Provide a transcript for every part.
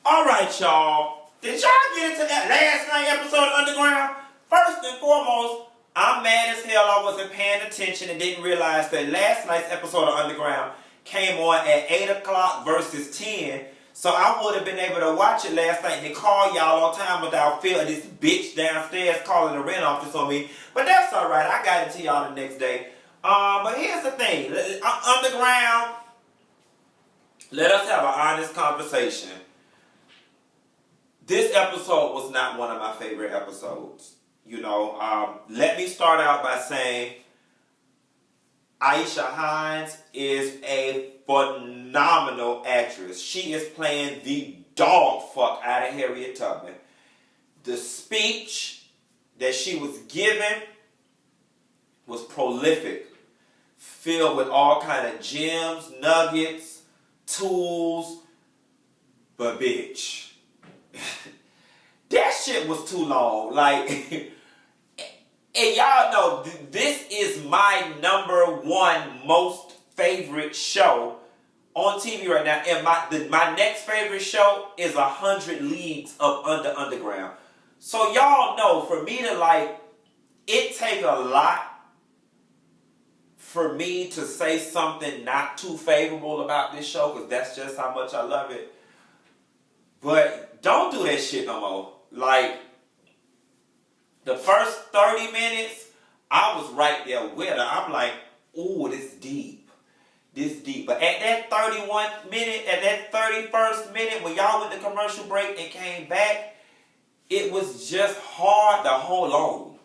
Alright, y'all. Did y'all get into that last night episode of Underground? First and foremost, I'm mad as hell I wasn't paying attention and didn't realize that last night's episode of Underground came on at 8 o'clock versus 10. So I would have been able to watch it last night and call y'all on time without feeling this bitch downstairs calling the rent office on me. But that's alright. I got it to y'all the next day. But here's the thing. Underground, let us have an honest conversation. This episode was not one of my favorite episodes. You know, let me start out by saying Aisha Hines is a phenomenal actress. She is playing the dog fuck out of Harriet Tubman. The speech that she was given was prolific, filled with all kind of gems, nuggets, tools, but bitch, that shit was too long. Like, and y'all know, this is my #1 most favorite show on TV right now. And my next favorite show is 100 Leagues of Underground. So y'all know, for me to like, it take a lot for me to say something not too favorable about this show, because that's just how much I love it. But don't do that shit no more. Like, the first 30 minutes, I was right there with her. I'm like, ooh, this deep. This deep. But at that 31st minute, at that 31st minute, when y'all went to commercial break and came back, it was just hard to hold on.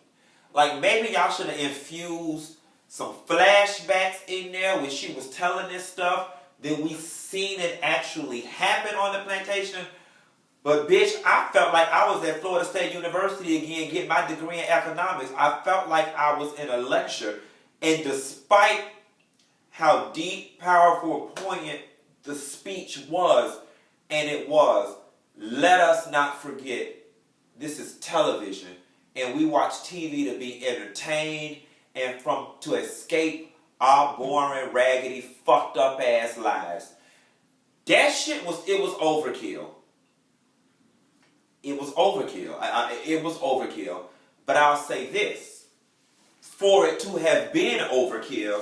Like, maybe y'all should have infused some flashbacks in there when she was telling this stuff. Then we seen it actually happen on the plantation. But bitch, I felt like I was at Florida State University again getting my degree in economics. I felt like I was in a lecture. And despite how deep, powerful, poignant the speech was, and it was, let us not forget, this is television. And we watch TV to be entertained and to escape our boring, raggedy, fucked up ass lives. That shit was overkill. It was overkill. It was overkill. But I'll say this. For it to have been overkill,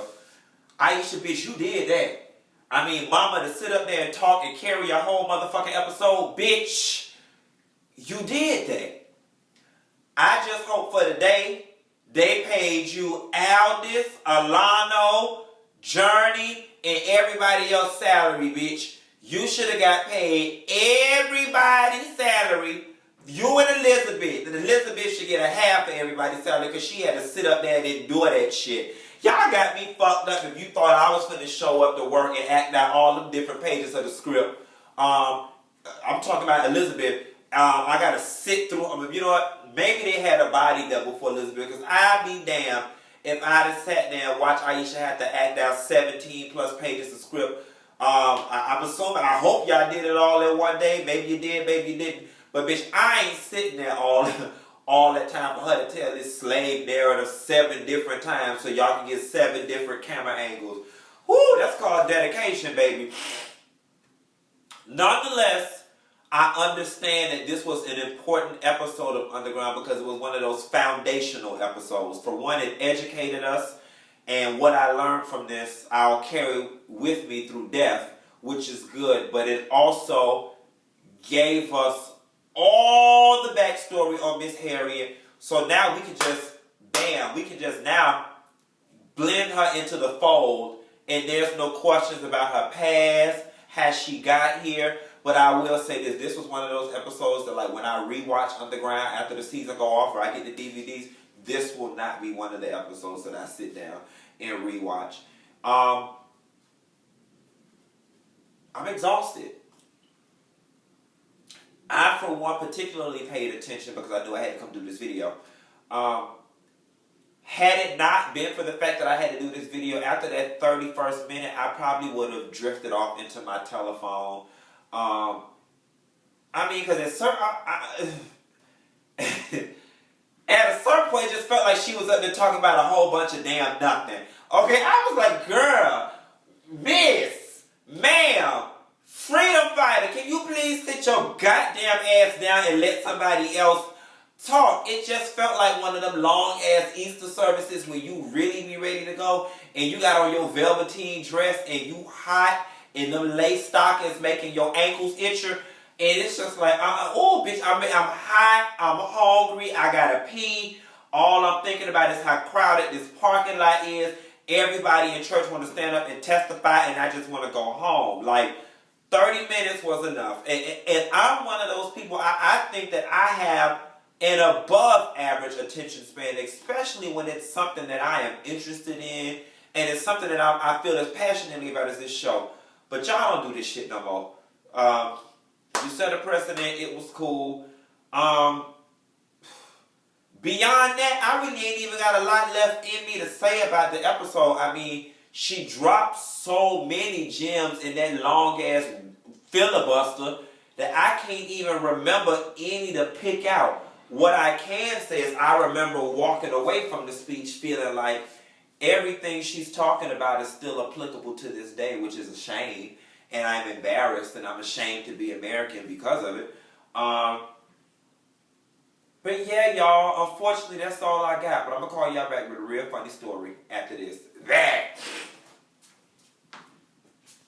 Aisha, bitch, you did that. I mean, mama, to sit up there and talk and carry a whole motherfucking episode, bitch, you did that. I just hope for the day they paid you Aldis, Alano, Journey, and everybody else's salary, bitch. You should have got paid everybody's salary. You and Elizabeth. And Elizabeth should get a half of everybody's salary because she had to sit up there and endure that shit. Y'all got me fucked up if you thought I was finna show up to work and act out all the different pages of the script. I'm talking about Elizabeth. I gotta sit through. I mean, you know what? Maybe they had a body double for Elizabeth, because I'd be damned if I'd have sat there and watched Aisha have to act out 17 plus pages of script. I'm assuming, I hope y'all did it all in one day. Maybe you did, maybe you didn't. But bitch, I ain't sitting there all that time for her to tell this slave narrative 7 different times so y'all can get 7 different camera angles. Whoo, that's called dedication, baby. Nonetheless, I understand that this was an important episode of Underground because it was one of those foundational episodes. For one, it educated us, and what I learned from this, I'll carry with me through death, which is good. But it also gave us all the backstory on Miss Harriet. So now we can just now blend her into the fold, and there's no questions about her past, how she got here. But I will say this was one of those episodes that, like, when I rewatch Underground after the season go off or I get the DVDs, this will not be one of the episodes that I sit down and rewatch. I'm exhausted. I, for one, particularly paid attention because I knew I had to come do this video. Had it not been for the fact that I had to do this video, after that 31st minute, I probably would have drifted off into my telephone. I mean, because at a certain point, it just felt like she was up there talking about a whole bunch of damn nothing. Okay, I was like, girl, miss, ma'am, freedom fighter, can you please mean sit your goddamn ass down and let somebody else talk? It just felt like one of them long ass Easter services when you really be ready to go and you got on your velveteen dress and you hot and them lace stockings making your ankles itcher. And it's just like, oh bitch, I'm hot, I'm hungry, I gotta pee. All I'm thinking about is how crowded this parking lot is. Everybody in church want to stand up and testify, and I just want to go home. Like, 30 minutes was enough. And I'm one of those people, I think that I have an above average attention span, especially when it's something that I am interested in, and it's something that I feel as passionately about as this show. But y'all don't do this shit no more. You set a precedent, it was cool. Beyond that, I really ain't even got a lot left in me to say about the episode. I mean, she dropped so many gems in that long-ass filibuster that I can't even remember any to pick out. What I can say is I remember walking away from the speech feeling like everything she's talking about is still applicable to this day, which is a shame. And I'm embarrassed and I'm ashamed to be American because of it. But yeah, y'all, unfortunately, that's all I got. But I'm going to call y'all back with a real funny story after this.